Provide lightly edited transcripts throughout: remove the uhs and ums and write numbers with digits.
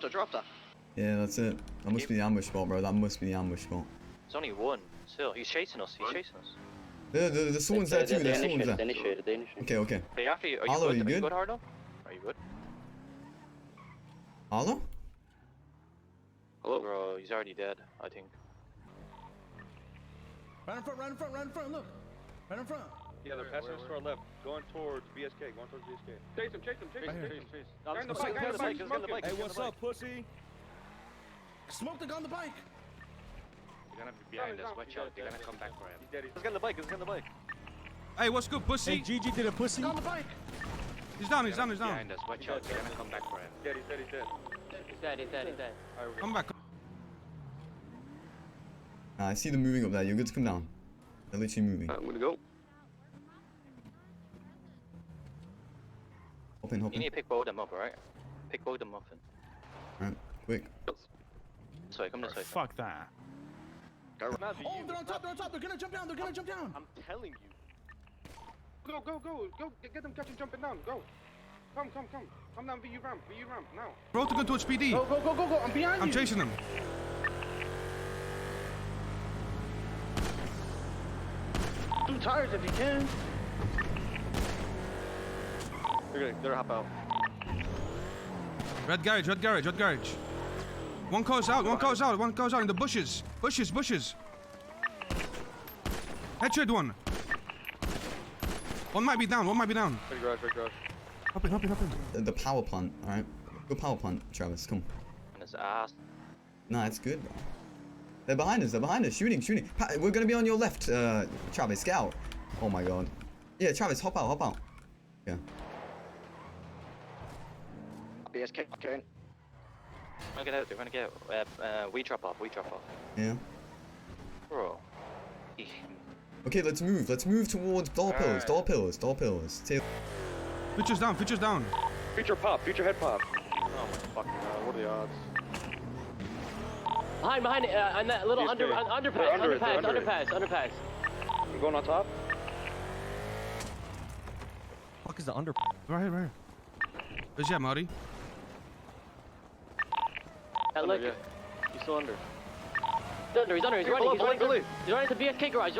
Drop that. Yeah, that's it. That must be the ambush spot, bro. That must be the ambush spot. There's only one. Still, he's chasing us. He's chasing us. There's someone's there too. There's someone's there. They initiated. Okay. Hey, after you, are you Harlow, good? you Are you good? good, Harlow? Are you good? Harlow? Hello? Bro, he's already dead, I think. Right in front, look. Right in front. Yeah, they're passing us to our left, going towards BSK, Chase him. Chase. Behind the bike, Hey, what's up, pussy? Smoke the gun on the bike. They're gonna be behind us. Watch out. They're gonna come back for him. Let's get on the bike. Hey, what's good, pussy? Hey, GG did a pussy. On the bike. He's down. Behind us. Watch out. They're gonna come back for him. He's dead. He's dead. Come back. I see them moving up there. You're good to come down. They're literally moving. I'm gonna go. Hop in. You need to pick both of them up, alright? Pick both of them up. Alright, quick. This way, come this way. Fuck that. Oh, they're on top. They're gonna jump down. I'm telling you. Go. Get them catching jumping down. Go. Come. Come down VU ramp now. Bro, to go towards PD. Go. I'm behind you. I'm chasing him. Two tires if you can. They're hop out. Red garage. One goes out in the bushes. Headshot one. One might be down. Big garage. Hop in. The power plant, alright? Go power plant, Travis, come. And his ass. Nah, it's good, bro. They're behind us, shooting. We're gonna be on your left, Travis, get out. Oh my god. Yeah, Travis, hop out. Yeah. BSK, okay. They're gonna get out. We drop off. Yeah. Bro. Okay, let's move towards door pillars. Tail. Features down. Future head pop. Oh my fucking god, what are the odds? Behind it, on that little BSK. underpass. I'm going on top. Fuck is the under? Right here. Where's that, Marty? Look. Yeah. He's still under. He's under. He's running to BSK garage.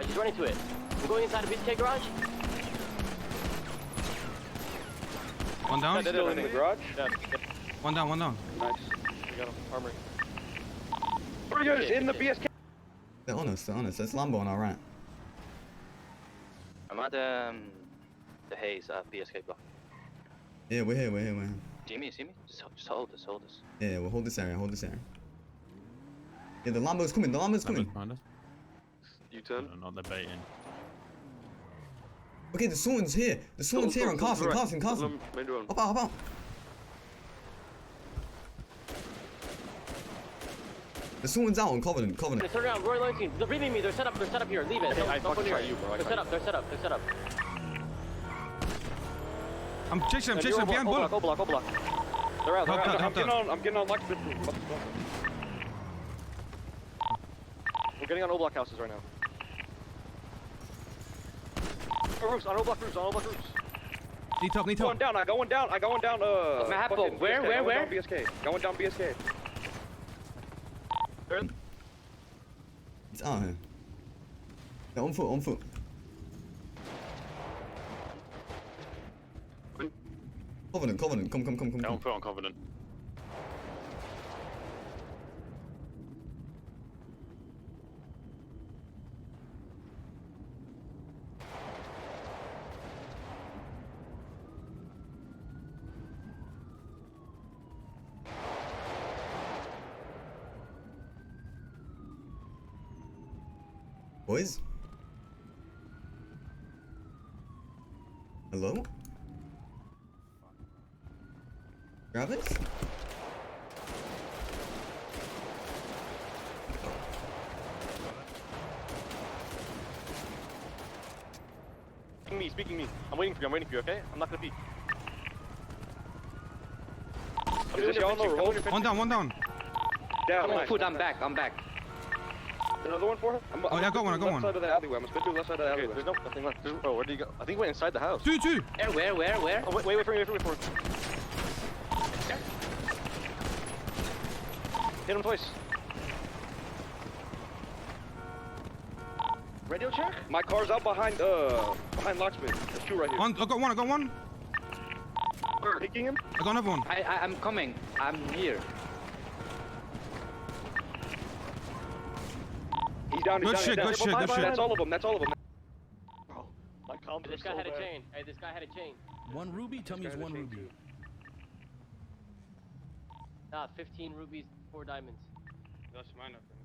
He's running to it. I'm going inside the BSK garage. One down. Still in the garage? One down. Nice. We got him. Armory. Warriors in the BSK. They're on us. That's Lambo on our right. I'm at the haze at BSK block. Yeah, we're here. See me? Just hold us. Yeah, we'll hold this area. Yeah, the Lambo's coming. You turn. Not the baiting. Okay, the Sworn's here. On Carson. Hop out. The Sworn's out on Covenant. Turn around, Roy Lansing. They're leaving me. They're set up here. Leave it. I fucking try you, bro. They're set up. I'm chasing him behind bullet. Go block. They're out. Hop down. I'm getting on lock. We're getting on O-block houses right now. On O-block roofs. Need top. Going down. Map, fucking where? Going down BSK. It's out here. They're on foot. Covenant, come. Don't put on Covenant. Boys? Hello? Travis? Speaking me. I'm waiting for you, okay? I'm not gonna peek. Is this y'all on the roll? One down. Down, nice. I'm back. Another one for her? Oh, yeah, I got one. Left side of the alleyway. I'm gonna spin to the left side of the alleyway. There's nothing left. Oh, where did he go? I think he went inside the house. Two. Where? Oh, wait for me. Hit him twice. Radio check? My car's out behind Locksmith. There's two right here. I got one. Picking him? I got another one. I'm coming. I'm here. He's down, he's Good down, shit, he's good down. shit, good shit. That's all of them, that's all of them. Bro, my comms This guy had a chain. Hey, this guy had a chain. 1 ruby? Tell me it's 1 ruby. Nah, 15 rubies, 4 diamonds. That's mine, okay.